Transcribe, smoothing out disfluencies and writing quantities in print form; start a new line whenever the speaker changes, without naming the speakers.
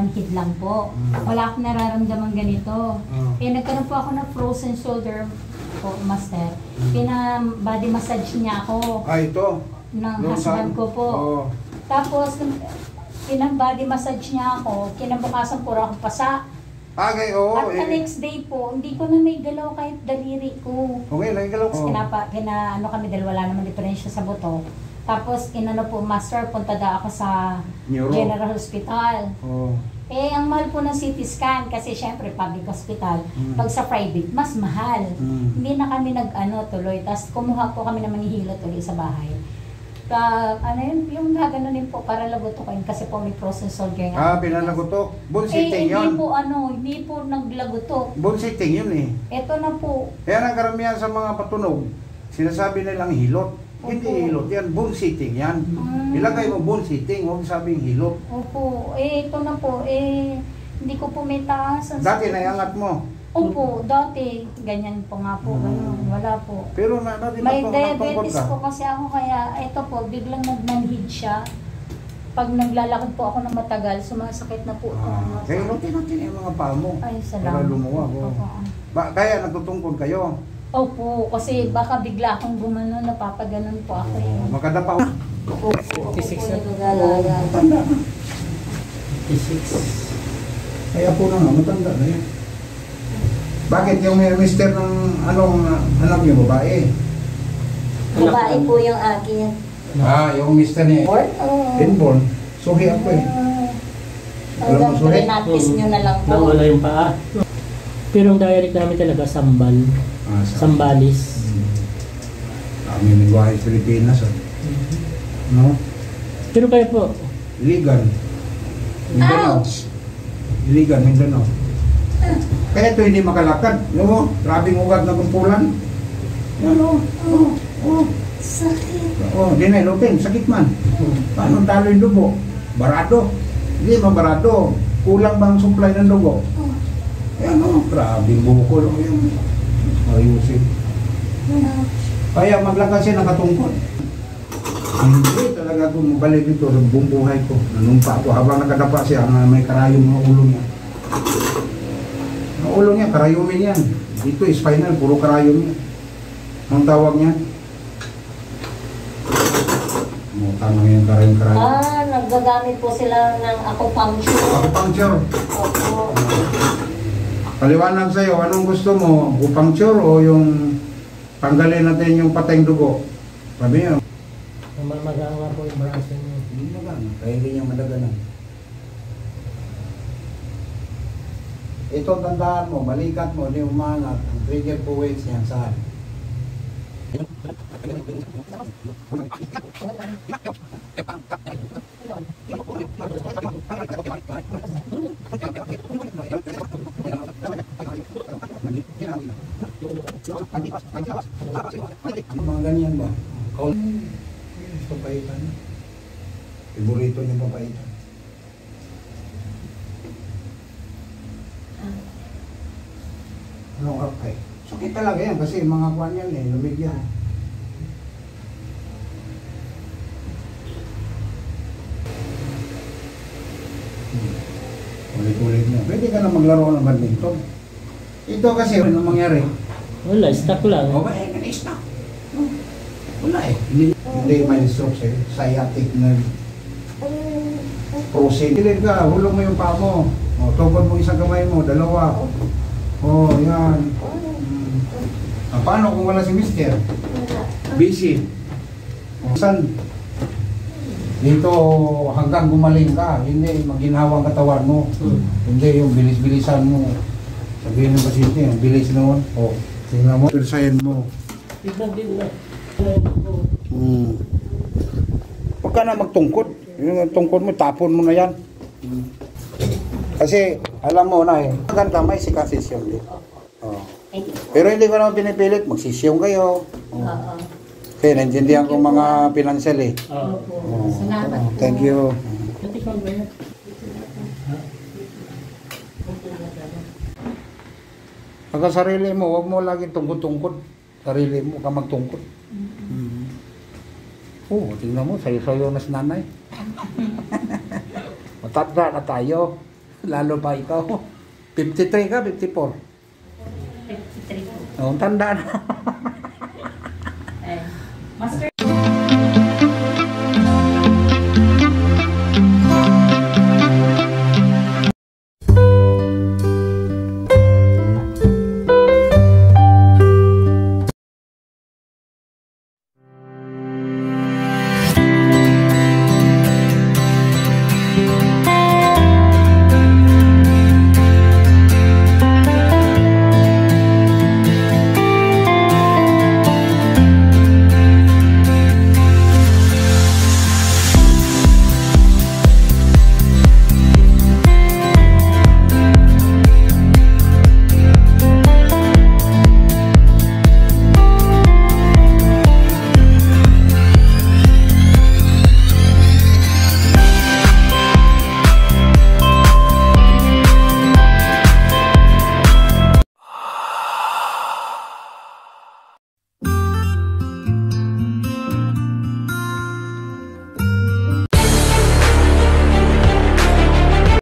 manhid lang po. Wala akong nararamdaman ganito. Nagkaroon po ako ng frozen shoulder po, master. Body massage niya ako.
Ito?
Ng husband ko po. Tapos, body massage niya ako. Kinabukasan po ako pasa. At the next day po, hindi ko na may galaw kahit daliri ko.
Okay, nagigalaw ko.
Ano kami dahil wala naman diferensya sa buto. Tapos, inano po, master, punta daw ako sa General Hospital. Ang mahal po ng CT scan, kasi syempre, public hospital. Pag sa private, mas mahal. Hindi na kami tuloy. Tapos, kumuha po kami na manghihilot ulit sa bahay. Yung gaganunin po para lagutokin kasi po may frozen shoulder nga.
Pinalagutok. Bone sitting yun.
Hindi po naglagutok.
Bone sitting yun eh.
Ito na po.
Kaya ang karamihan sa mga patunog, sinasabi nilang hilot. Hindi hilot yan, bone sitting yan. Ilagay mo bone sitting, huwag sabing hilot.
Opo, ito na po, hindi ko po may taas.
Dati naiangat mo?
Opo, dati, ganyan po nga po, ganun, wala po.
Pero dati
may diabetes po kasi ako, kaya ito po, biglang nagmanhid siya. Pag naglalakad po ako ng matagal, sumasakit na po.
Kaya inutin natin yung mga paa mo.
Ay, salamat.
Para lumuwag. Kaya nagtutungkol kayo?
Opo, kasi baka bigla akong gumano, napapaganon po ako yun.
Makadapa ko.
Opo,
56
na.
Matanda.
56.
Kaya po na matanda na yan. Bakit yung mister ng anak niyo, babae?
Babae po yung akin.
Yung mister niya. Inborn? Suhi ako eh.
Hanggang pinapis nyo na lang po.
Nawala yung paa. Pero ang dialect namin talaga, sambal. Sambalis.
Kami nagwahe Pilipinas. No?
Pero kaya po,
Iligan. Mindanao. Iligan, Mindanao. Kaya ito hindi makalakad. No? Grabing ugat na kumpulan. Yan o. Sakit. Di na ilutin. Sakit man. Paano talo yung dugo? Barado. Hindi mabarado. Kulang bang supply ng dugo? Yan o. Grabing bukol. Ayusin. Kaya maglakas siya nakatungkol. Hindi talaga ako mabalik dito sa buong buhay ko. Nanumpa ako habang nakadapa siya na may karayom ng ulo niya. Ang ulo niya, karayumin yan. Dito spinal, puro karayom yan. Ang tawag niya? Tanong yung karayom.
Nagagamit po sila ng acupuncture.
Acupuncture?
Opo.
Paliwanag sa'yo, anong gusto mo? Acupuncture o yung tanggalin natin yung pateng dugo? Sabi niya.
magawa po yung braso niyo.
Hindi magana, kaya hindi niya madaganan. Ito tandaan mo, balikat mo, hindi umangat. Ang trigger points niyan saan? Mga ganyan ba? Papaitan. Iburito niyo papaitan. Ano okay? Sakit talaga yan kasi mga kwan yan eh, lumig yan. Ulit-ulit mo. Pwede ka na maglaro ng badminton. Ito kasi, ano mangyari?
Wala, stuck lang.
O ba, na-stuck. Wala eh. Hindi may stroke sa'yo. Sciatic nerve. Proceed. Kilid ka, hulong mo yung paa mo. O, tugod mo isang kamay mo, dalawa. O, yan. Paano kung wala si mister? Busy. O, saan? Dito hanggang gumaling ka, hindi maginhawang katawan mo. Hindi yung bilis-bilisan mo. Sabihin ng pasyente, ang bilis noon. O, tingnan mo. Persayan mo.
Tignan din na.
Huwag ka na magtungkod. Yung tungkod mo, tapon mo na yan. Kasi, alam mo na eh, hanggang kamay si kasisyong din. Oh. Pero hindi ko naman pinipilit, magsisyong kayo. Oh. Kasi naintindihan ko mga financial eh. Oh.
Salamat.
Thank you. Pagka sarili mo, huwag mo laging tungkod-tungkod. Sarili mo ka magtungkod. Oo, tingnan mo, sayo-sayo na si nanay. Matanda na tayo. Lalo pa ikaw. 53 ka, 54.
53 po.
Oh, tanda na.
Master